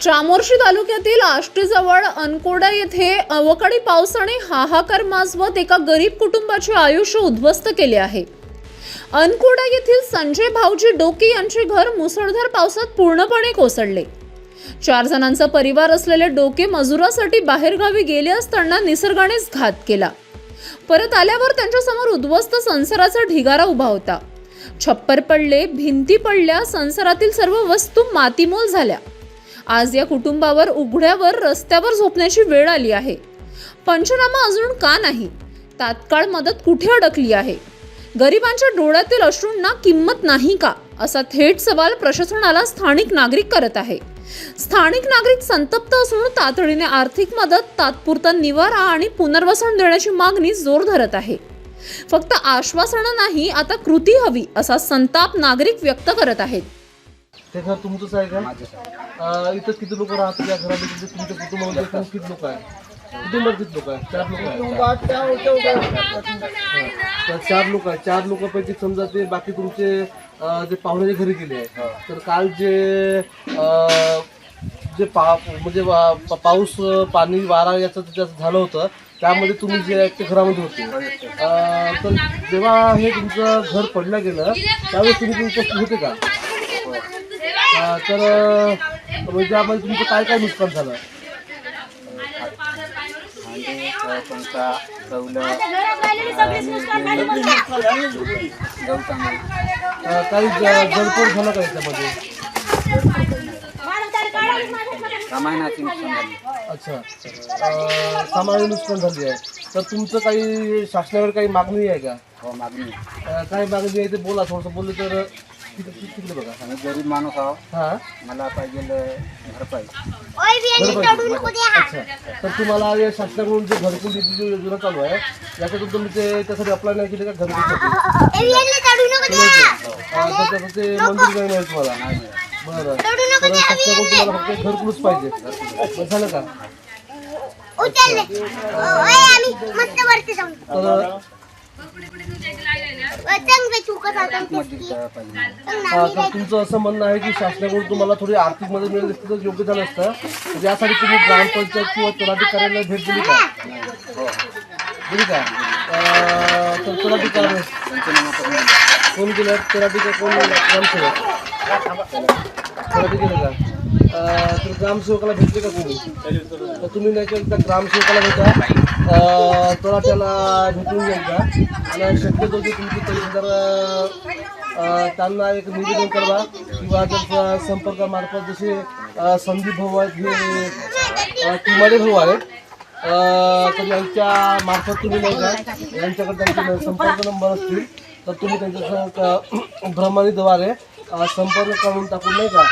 चामोर्शी तालुक्यातील आष्टीजवळ अनकोडा येथे अवकाळी पावसाने हाहाकार माजवत एका गरीब कुटुंबाचे आयुष्य उद्ध्वस्त केले आहे। अनकोडा येथील संजय भाऊजी डोके यांचे घर मुसळधार पावसात पूर्णपणे कोसळले। 4 जणांचा परिवार असलेले डोके मजुरासाठी बाहेरगावी गेले असताना निसर्गानेच घात केला। परत आल्यावर त्यांच्या समोर उद्ध्वस्त संसाराचा ढिगारा उभा होता। छप्पर पडले, भिंती पडल्या, संसारातील सर्व वस्तू मातीमोल झाल्या। आज या कुटुंबावर उघड्यावर रस्त्यावर झोपण्याची वेळ आली आहे। पंचनामा अजून का नाही? तात्काळ मदत कुठे अडकली आहे? गरिबांच्या डोळ्यातील अश्रूंना किंमत नाही का? असा थेट सवाल प्रशासनाला स्थानिक नागरिक करत आहे। स्थानिक नागरिक संतप्त असून तातडीने आर्थिक मदत, तात्पुरता निवारा आणि पुनर्वसन देण्याची मागणी जोर धरत आहे। फक्त आश्वासनं नाही, आता कृती हवी असा संताप नागरिक व्यक्त करत आहेत। ते घर तुमचंच आहे का? इथं किती लोक राहतात या घरामध्ये? तुमच्या कुटुंबामध्ये किती लोक आहेत? कुटुंबात किती लोक आहेत? 4 लोक आहेत। 4 लोक आहेत। 4 लोकांपैकी समजा ते बाकी तुमचे जे पाहुण्याच्या घरी गेले आहेत, तर काल जे पाऊस, पाणी, वारा याचं झालं होतं, त्यामध्ये तुम्ही जे ते घरामध्ये होते, तर जेव्हा हे तुमचं घर पडलं गेलं त्यावेळेस तुम्ही उपस्थित होते का? तर म्हणजे यामध्ये तुमचं काय काय नुकसान झालं? काही जडतोड झालं का याच्यामध्ये? अच्छा, सामान्य नुकसान झाली आहे। तर तुमचं काही शासनावर काही मागणी आहे का? हो, मागणी काय मागणी आहे ते बोला, थोडंसं बोललं तर तिकडे बघा। आम्ही गरीब माणूस आहो, हां, मला पाहिजे घरपाई। अच्छा, तर तुम्हाला या शासनाकडून जे घरकुल जी योजना चालू आहे याच्यातून तुम्ही त्यासाठी अप्लाय नाही केले का? घरकुलसाठी ते मंजूर नाही मिळेल तुम्हाला? बरं, तर शासनाकडून तुम्हाला फक्त घरकुलच पाहिजे, बस झालं का? तर तुमचं असं म्हणणं आहे की शासनाकडून तुम्हाला थोडी आर्थिक मदत मिळेल असती तर योग्य झालं असतं। तर यासाठी तुम्ही ग्रामपंचायत किंवा तलाठी कार्यालयाला भेट दिली का? दिली का? तर तलाठी कार्यालय कोण गेलं? तलाठी का कोण? ग्रामसेवक तलाठी गेलं का? तर ग्रामसेवकाला भेटले का तुम्ही? तर तुम्ही नाही का ग्रामसेवकाला भेटा, तलाट्याला भेटून घ्यायचा आणि शक्यतो जे तुमची तहसीलदार त्यांना एक निवेदन करा किंवा त्यांच्या संपर्कामार्फत जसे संदीप भाऊ आहेत, हे किमाडे भाऊ आहेत, तर यांच्या मार्फत तुम्ही नाही का यांच्याकडे त्यांचे संपर्क नंबर असतील तर तुम्ही त्यांच्या भ्रमणीद्वारे संपर्क करून टाकून नाही का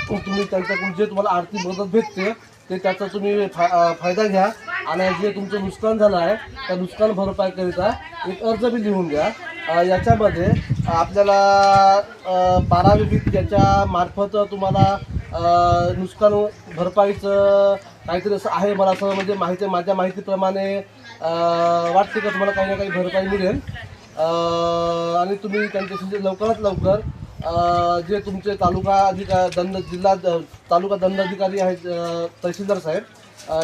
तुम्ही त्यांच्याकडून जे तुम्हाला आर्थिक मदत भेटते ते त्याचा तुम्ही फायदा घ्या आणि जे तुमचं नुकसान झालं आहे त्या नुकसान भरपाईकरिता एक अर्ज बी लिहून द्या। याच्यामध्ये आपल्याला 12 विभाग याच्या मार्फत तुम्हाला नुकसान भरपाईचं काहीतरी असं आहे, मला असं म्हणजे माहिती, माझ्या माहितीप्रमाणे वाटते का तुम्हाला काही ना काही भरपाई मिळेल। आणि तुम्ही त्यांच्याशी लवकरात लवकर जे तुमचे तालुका जिल्हा तालुका दंडाधिकारी आहेत, तहसीलदार साहेब,